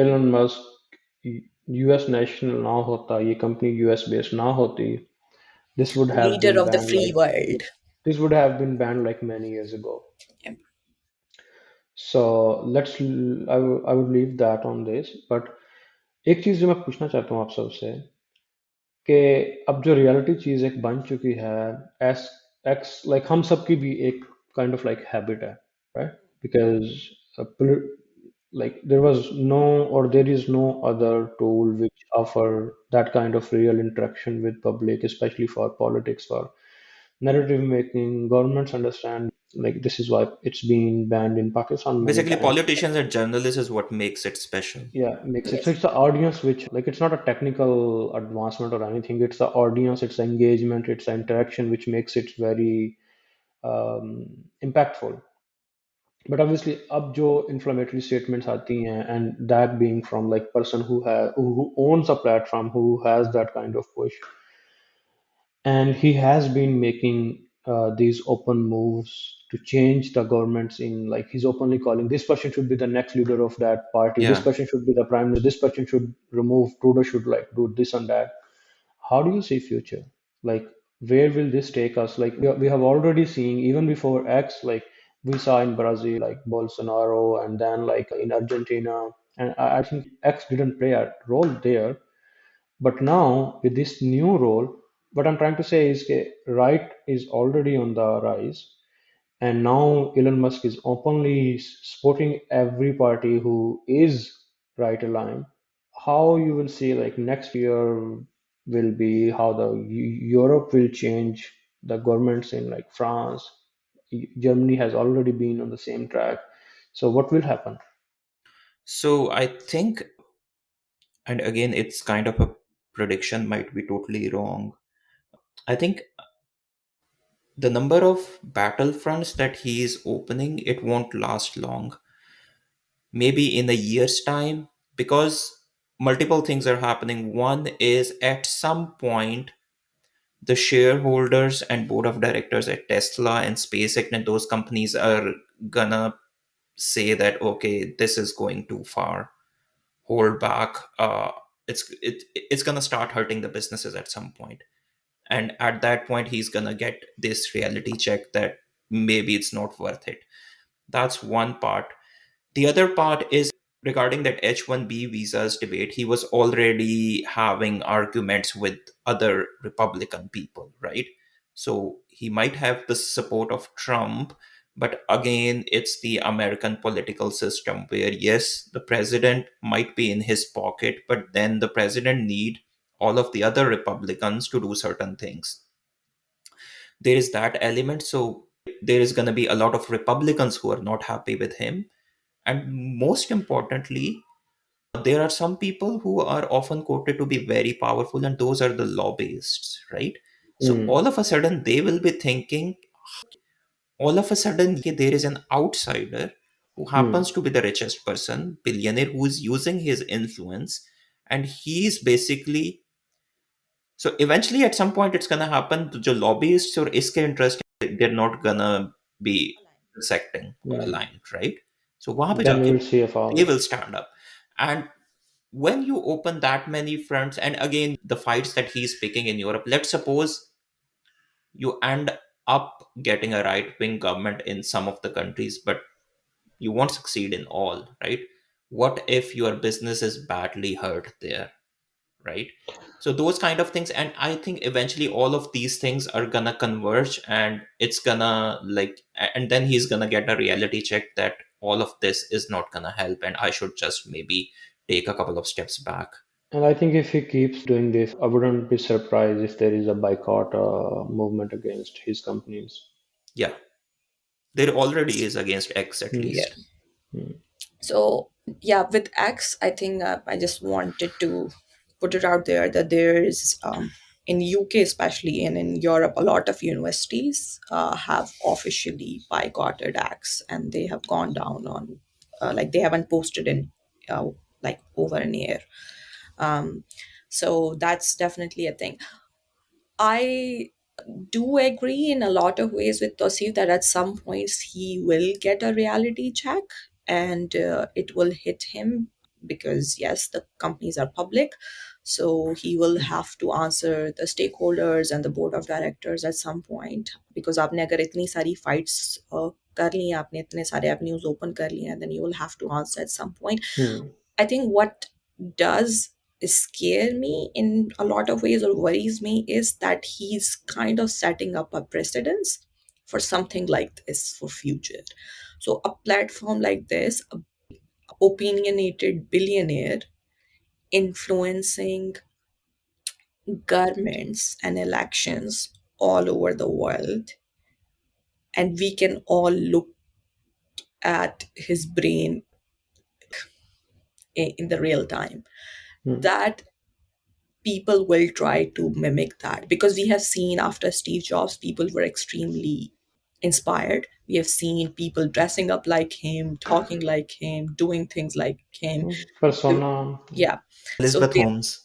Elon Musk US national ना होता, ये कंपनी यूएस बेस्ड ना होती, this would have Leader been of the banned free like world. this would have been banned like many years ago. Yeah. So I would leave that on this. But एक चीज जो मैं पूछना चाहता हूँ आप सबसे कि अब जो रियलिटी चीज एक बन चुकी है, एस एक्स लाइक हम सबकी भी एक काइंड ऑफ लाइक हैबिट है, right? Because like there was no or there is no other tool which offer that kind of real interaction with public, especially for politics, for narrative making. Governments understand like this is why it's been banned in Pakistan many Basically, times. politicians and journalists is what makes it special. Yeah, makes it so Yes. it's the audience which like it's not a technical advancement or anything. It's the audience, it's the engagement, it's the interaction which makes it very impactful. But obviously अब जो inflammatory statements आती हैं, and that being from like person who owns a platform, who has that kind of push, and he has been making these open moves to change the governments. In like he's openly calling this person should be the next leader of that party, this Yeah. person should be the prime minister, this person should remove Trudeau, should like do this and that. How do you see future? Like where will this take us? Like we have already seen even before X, like we saw in Brazil like Bolsonaro, and then like in Argentina, and I think X didn't play a role there. But now with this new role, what I'm trying to say is that right is already on the rise, and now Elon Musk is openly supporting every party who is right aligned. How you will see like next year will be how the Europe will change, the governments in like France, Germany has already been on the same track. So what will happen? So I think, and again, it's kind of a prediction, might be totally wrong. I think the number of battlefronts that he is opening, it won't last long. Maybe in a year's time, because multiple things are happening. One is at some point, the shareholders and board of directors at Tesla and SpaceX and those companies are gonna say that okay, this is going too far, hold back. it's going to start hurting the businesses at some point. And at that point he's going to get this reality check that maybe it's not worth it. That's one part. The other part is regarding that H-1B visas debate. He was already having arguments with other Republican people, right? So he might have the support of Trump, but again, it's the American political system where, yes, the president might be in his pocket, but then the president need all of the other Republicans to do certain things. There is that element. So there is going to be a lot of Republicans who are not happy with him. And most importantly, there are some people who are often quoted to be very powerful, and those are the lobbyists, right? So Hmm. all of a sudden, they will be thinking, all of a sudden, there is an outsider who Hmm. happens to be the richest person, billionaire, who is using his influence, and he's basically. So eventually, at some point, it's gonna happen. The lobbyists or iske interest, they're not gonna be intersecting or Hmm. aligned, right? So वहां पे Then we जाके will see a they fall. will stand up. And when you open that many fronts, and again the fights that he's picking in Europe, let's suppose you end up getting a right wing government in some of the countries, but you won't succeed in all, right? What if your business is badly hurt there, right? So those kind of things, and I think eventually all of these things are gonna converge, and it's gonna like, and then he's gonna get a reality check that all of this is not gonna help, and I should just maybe take a couple of steps back. And I think if he keeps doing this, I wouldn't be surprised if there is a boycott movement against his companies. Yeah, there already is against X at Hmm. Yeah. least. Hmm. So, yeah, with X, I think I just wanted to put it out there that there is, in UK especially and in Europe, a lot of universities have officially boycotted X, and they have gone down on, like they haven't posted in uh, like over an year. Um, so that's definitely a thing. I do agree in a lot of ways with Tosif that at some points he will get a reality check, and it will hit him because, yes, the companies are public. So he will have to answer the stakeholders and the board of directors at some point, because आपने अगर इतनी सारी fights कर ली हैं, आपने इतने सारे avenues open कर लिए हैं, then you will have to answer at some point. Hmm. I think what does scare me in a lot of ways or worries me is that he's kind of setting up a precedence for something like this for future. So a platform like this, a opinionated billionaire influencing governments and elections all over the world, and we can all look at his brain in the real time, Hmm. that people will try to mimic that, because we have seen after Steve Jobs, people were extremely inspired. We have seen people dressing up like him, talking like him, doing things like him. Hmm. Persona. Yeah. So Elizabeth Holmes.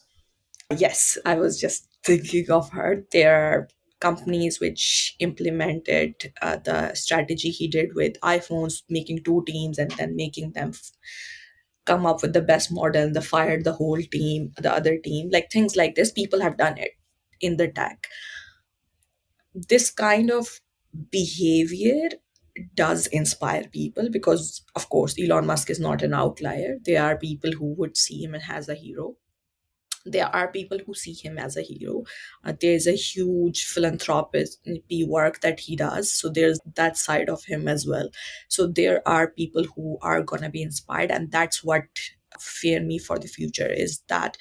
yes, I was just thinking of her. There are companies which implemented the strategy he did with iPhones, making two teams and then making them come up with the best model, and they fired the whole team, the other team, like things like this. People have done it in the tech. This kind of behavior does inspire people because, of course, Elon Musk is not an outlier. There are people who would see him as a hero. There are people who see him as a hero. There's a huge philanthropist work that he does. So there's that side of him as well. So there are people who are going to be inspired. And that's what fear me for the future is that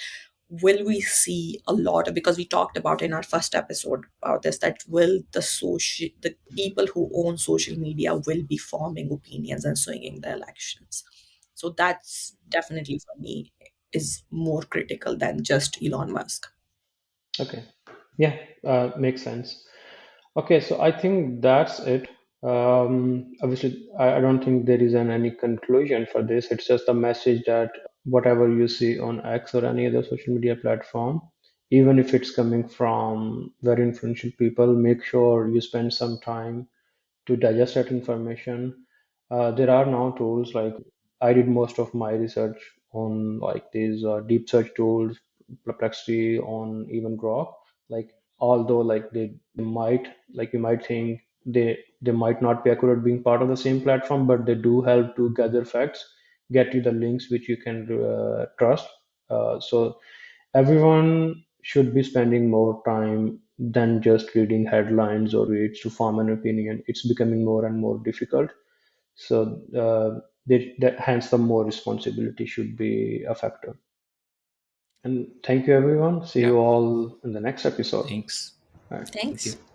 will we see a lot of, because we talked about in our first episode about this, that will the people who own social media will be forming opinions and swinging the elections. So that's definitely for me is more critical than just Elon Musk. Okay. Yeah, makes sense. Okay, so I think that's it. Obviously, I don't think there is any conclusion for this. It's just a message that whatever you see on X or any other social media platform, even if it's coming from very influential people, make sure you spend some time to digest that information. There are now tools like I did most of my research on like these deep search tools Perplexity, on even Grok. Like although like they might, like you might think they might not be accurate being part of the same platform, but they do help to gather facts, get you the links which you can trust. So everyone should be spending more time than just reading headlines or reads to form an opinion. It's becoming more and more difficult. So hence the more responsibility should be a factor. And thank you everyone. See Yeah. you all in the next episode. Thanks. All right. Thank Thanks. you.